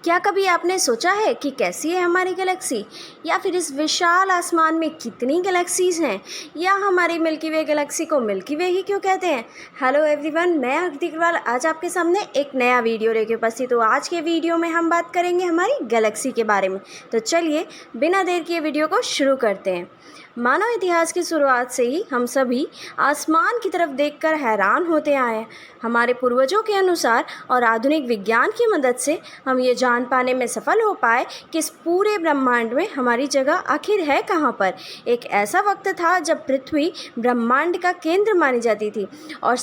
क्या कभी आपने सोचा है कि कैसी है हमारी गैलेक्सी, या फिर इस विशाल आसमान में कितनी गैलेक्सीज़ हैं, या हमारी मिल्की वे गैलेक्सी को मिल्की वे ही क्यों कहते हैं। हेलो एवरीवन, मैं आकृति अग्रवाल आज आपके सामने एक नया वीडियो लेके उपस्थित हूँ। आज के वीडियो में हम बात करेंगे हमारी गैलेक्सी के बारे में। तो चलिए बिना देर किए वीडियो को शुरू करते हैं। मानव इतिहास की शुरुआत से ही हम सभी आसमान की तरफ देखकर हैरान होते आए हैं। हमारे पूर्वजों के अनुसार और आधुनिक विज्ञान की मदद से हम ये जान पाने में सफल हो पाए कि इस पूरे ब्रह्मांड में हमारी जगह आखिर है कहाँ पर। एक ऐसा वक्त था जब पृथ्वी ब्रह्मांड का केंद्र मानी जाती थी और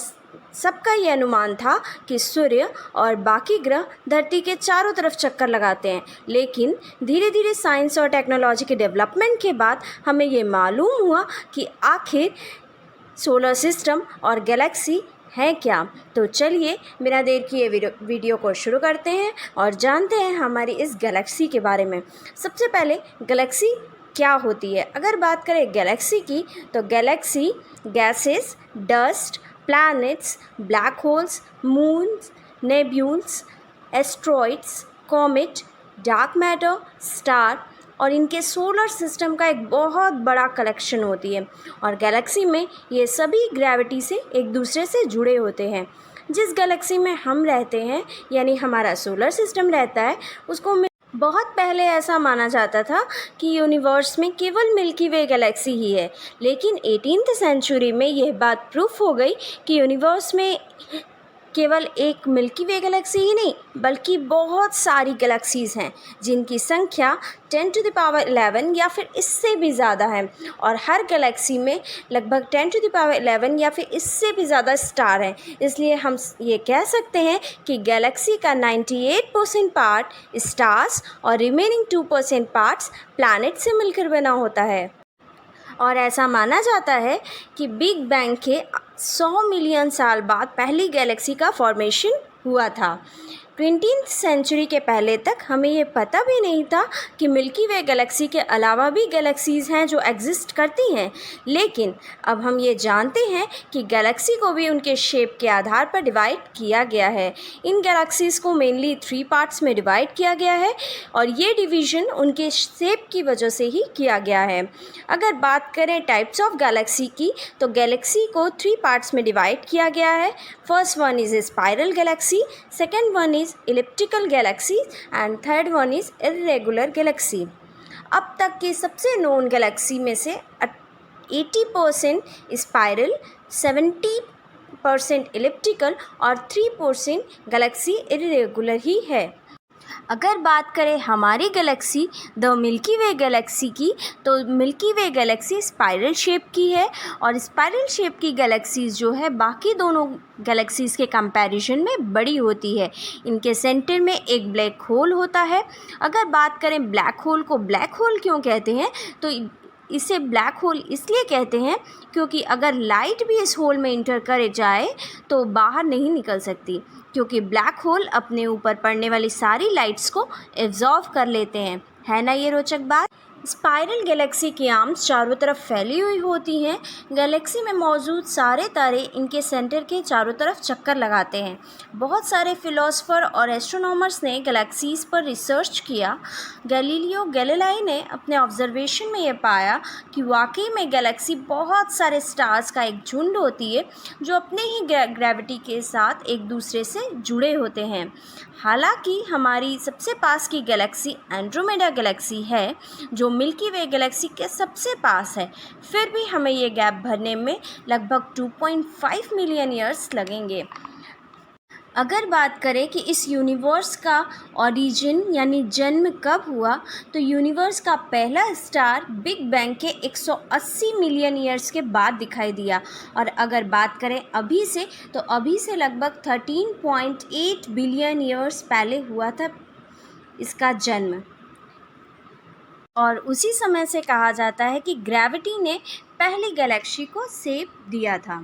सबका ये अनुमान था कि सूर्य और बाकी ग्रह धरती के चारों तरफ चक्कर लगाते हैं। लेकिन धीरे धीरे साइंस और टेक्नोलॉजी के डेवलपमेंट के बाद हमें ये मालूम हुआ कि आखिर सोलर सिस्टम और गैलेक्सी है क्या। तो चलिए बिना देर किए वीडियो को शुरू करते हैं और जानते हैं हमारी इस गैलेक्सी के बारे में। सबसे पहले गैलेक्सी क्या होती है। अगर बात करें गैलेक्सी की, तो galaxy gases, dust, planets, black holes, moons, nebulas, asteroids, comet, dark matter, star और इनके सोलर सिस्टम का एक बहुत बड़ा कलेक्शन होती है। और गैलेक्सी में ये सभी ग्रेविटी से एक दूसरे से जुड़े होते हैं। जिस गैलेक्सी में हम रहते हैं यानी हमारा सोलर सिस्टम रहता है, उसको बहुत पहले ऐसा माना जाता था कि यूनिवर्स में केवल मिल्की वे गैलेक्सी ही है। लेकिन 18th सेंचुरी में यह बात प्रूफ हो गई कि यूनिवर्स में केवल एक मिल्की वे गैलेक्सी ही नहीं बल्कि बहुत सारी गैलेक्सीज़ हैं जिनकी संख्या 10⁻11 या फिर इससे भी ज़्यादा है। और हर गैलेक्सी में लगभग 10⁻11 या फिर इससे भी ज़्यादा स्टार हैं। इसलिए हम ये कह सकते हैं कि गैलेक्सी का 98% पार्ट स्टार्स और रिमेनिंग 2% पार्ट्स प्लैनेट से मिलकर बना होता है। और ऐसा माना जाता है कि बिग बैंग के 100 मिलियन साल बाद पहली गैलेक्सी का फॉर्मेशन हुआ था। 20th सेंचुरी के पहले तक हमें ये पता भी नहीं था कि मिल्की वे गैलेक्सी के अलावा भी गैलेक्सीज़ हैं जो एग्जिस्ट करती हैं। लेकिन अब हम ये जानते हैं कि गैलेक्सी को भी उनके शेप के आधार पर डिवाइड किया गया है। इन गैलेक्सीज़ को मेनली 3 पार्ट्स में डिवाइड किया गया है और ये डिवीज़न उनके शेप की वजह से ही किया गया है। अगर बात करें टाइप्स ऑफ गैलेक्सी की, तो गैलेक्सी को 3 पार्ट्स में डिवाइड किया गया है। First one is spiral Galaxy, second one elliptical Galaxy and third one is irregular Galaxy. अब तक की सबसे नोन गैलेक्सी में से 80% स्पाइरल, 70% इलिप्टिकल और 3% गैलेक्सी इर्रेगुलर ही है। अगर बात करें हमारी Galaxy the milky way Galaxy की, तो मिल्की वे गैलेक्सी स्पाइरल शेप की है। और स्पाइरल शेप की गैलेक्सीज़ जो है बाकी दोनों गैलेक्सीज़ के कंपैरिजन में बड़ी होती है। इनके सेंटर में एक ब्लैक होल होता है। अगर बात करें ब्लैक होल को ब्लैक होल क्यों कहते हैं, तो इसे ब्लैक होल इसलिए कहते हैं क्योंकि अगर लाइट भी इस होल में इंटर करे जाए तो बाहर नहीं निकल सकती, क्योंकि ब्लैक होल अपने ऊपर पड़ने वाली सारी लाइट्स को एब्जॉर्व कर लेते हैं। है ना ये रोचक बात। स्पाइरल गैलेक्सी की आर्म्स चारों तरफ फैली हुई होती हैं। गैलेक्सी में मौजूद सारे तारे इनके सेंटर के चारों तरफ चक्कर लगाते हैं। बहुत सारे फिलोसफर और एस्ट्रोनॉमर्स ने गैलेक्सीज़ पर रिसर्च किया। गैलीलियो गैलीलाई ने अपने ऑब्जर्वेशन में ये पाया कि वाकई में गैलेक्सी बहुत सारे स्टार्स का एक झुंड होती है जो अपने ही ग्रेविटी के साथ एक दूसरे से जुड़े होते हैं। हालांकि हमारी सबसे पास की गैलेक्सी एंड्रोमेडा गैलेक्सी है जो मिल्की वे गैलेक्सी के सबसे पास है। फिर भी हमें ये गैप भरने में लगभग 2.5 मिलियन ईयर्स लगेंगे। अगर बात करें कि इस यूनिवर्स का ओरिजिन यानी जन्म कब हुआ, तो यूनिवर्स का पहला स्टार बिग बैंग के 180 मिलियन ईयर्स के बाद दिखाई दिया। और अगर बात करें अभी से, तो अभी से लगभग 13.8 बिलियन ईयर्स पहले हुआ था इसका जन्म। और उसी समय से कहा जाता है कि ग्रेविटी ने पहली गैलेक्सी को शेप दिया था।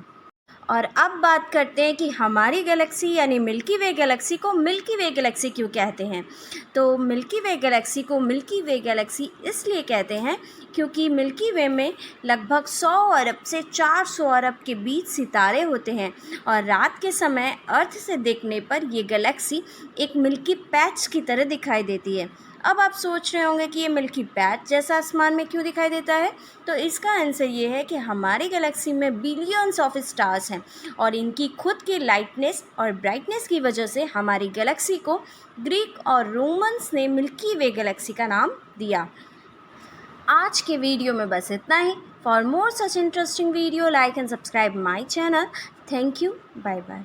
और अब बात करते हैं कि हमारी गैलेक्सी यानी मिल्की वे गैलेक्सी को मिल्की वे गैलेक्सी क्यों कहते हैं। तो मिल्की वे गैलेक्सी को मिल्की वे गैलेक्सी इसलिए कहते हैं क्योंकि मिल्की वे में लगभग 100 अरब से 400 अरब के बीच सितारे होते हैं और रात के समय अर्थ से देखने पर ये गैलेक्सी एक मिल्की पैच की तरह दिखाई देती है। अब आप सोच रहे होंगे कि ये मिल्की पैच जैसा आसमान में क्यों दिखाई देता है। तो इसका आंसर ये है कि हमारी गैलेक्सी में बिलियंस ऑफ स्टार्स हैं और इनकी खुद की लाइटनेस और ब्राइटनेस की वजह से हमारी गैलेक्सी को ग्रीक और रोमन्स ने मिल्की वे गैलेक्सी का नाम दिया। आज के वीडियो में बस इतना ही। For more such interesting video like and subscribe my channel. Thank you. Bye bye.